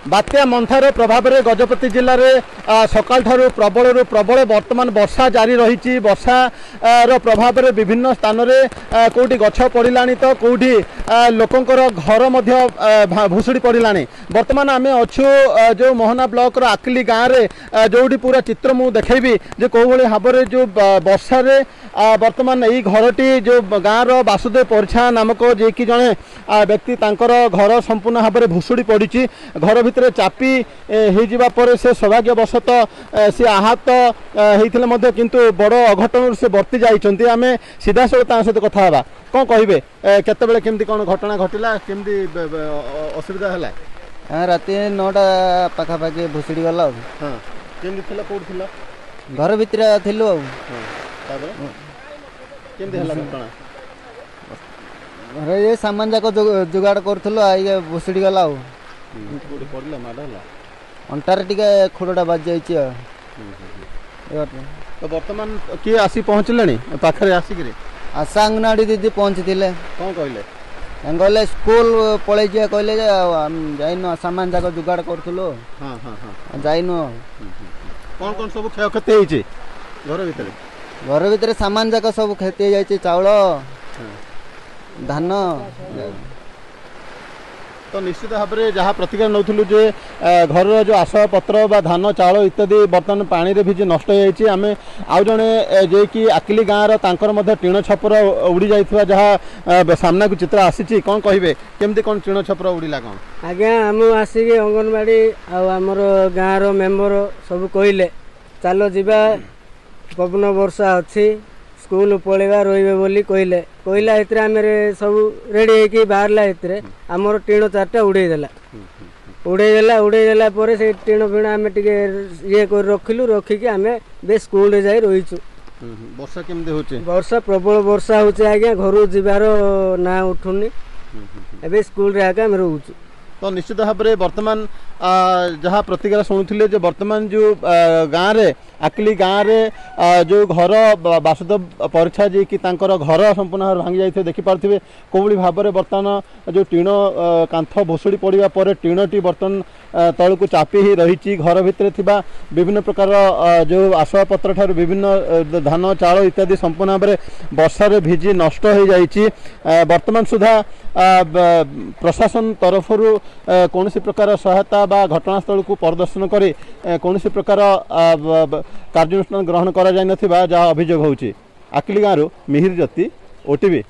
बात्या मंथार प्रभाव में गजपति जिले में सकाल प्रबल प्रबल वर्तमान वर्षा जारी रही। वर्षा रो प्रभाव में विभिन्न स्थान में कौटी गछ पड़ा तो कौटी लोकंर घर भुशुड़ी पड़ा। वर्तमान आम अच्छु जो मोहना ब्लॉक आकली गाँव में जो पूरा चित्र मुझे देखी जो कौ भाव में जो वर्षा रे वर्तमान यही घरटी जो गाँव वासुदेव परिछा नामक जे कि जड़े व्यक्ति घर संपूर्ण भाव में भुशुड़ी पड़ी। घर भितर चापी हो से सौभाग्यवशत सी आहत होते किंतु बड़ अघटन से बर्ती जाइछन्ति। आमे सीधा सहित सहित कथा हवा कौन कहे केतबेले केमती कौन घटना घटिला केमती असुविधा है। राति 9टा पाखापाखि भुशुड़ी गला। हाँ केमती थिला कोड थिला घर भितर थिलु। केमती हला घटना अरे ये सामान जाक जुगाड़ करथलो आइ भुशुड़ी गला। पड़ला माड़ है अंटार टिके खोड़टा बाजी जाइए। तो वर्तमान किए आसी पहुँचले पाखे आसिक आशा अंगनवाड़ी दीदी पहुँची कौन कहले कहले स्कूल पलि जा कहले जाइन सामान जाक जुगाड़ करूँ। हाँ हाँ हाँ जाइन कौन कौन सब क्षयक्षति होती घर भितर सामान जाक सब क्षति जाइए चाउल धान। तो निश्चित भाव में जहाँ प्रतिक्रिया नौलु जे घर जो आसवा पत्र बा धान चाउल इत्यादि बर्तमान पानी रे भिजी नष्ट हो आम आउ जड़े जे कि आकिली गाँव टीण छपर उड़ी जाइथिबा जहाँ सामना को चित्र आसी कौन कहे केमती कौन टीण छपर उड़ीला कौन आज्ञा आम आसिक अंगनवाड़ी आमर गाँव मेम्बर सब कहले चलो जीवा पवन वर्षा अच्छी स्कूल पलैवा रे कहले कहला आम सब रेडी हो बाहरला आमर टीण 4टा उड़ेदेला से टीण फिण आम टे ये रखिलु रखिकी आम बे स्कूल जाई रहीचु। वर्षा केमती होचे वर्षा प्रबल वर्षा होचे आज्ञा घर जीवार ना उठुनी एबे स्कूल रे आके आम रहूचु। तो निश्चित भाव में वर्तमान जहाँ प्रतिक्रिया शुणुले वर्तमान जो गाँव रे आकली गाँव रे जो घर वासुदेव परिछा जी कि घर संपूर्ण भांगी जाइए देखिपे कौली भाव में बर्तमान जो टीण कांथ भुशुड़ी पड़ा पर टीणटी बर्तमान तल को चापी ही रही। घर भितर थिबा विभिन्न प्रकार जो आसवा पत्र ठार विभिन्न धान चाउल इत्यादि संपूर्ण भाव में वर्षा रे भिजी नष्ट हो जाइए। वर्तमान सुधा प्रशासन तरफ कौन प्रकार सहायता बा घटनास्थल को परिदर्शन कर कौन प्रकार कार्यानुष्ठान ग्रहण करा जाय नथिबा जहाँ अभियोग होउची। आकिली गाँव मिहिर ज्योति ओटीवी।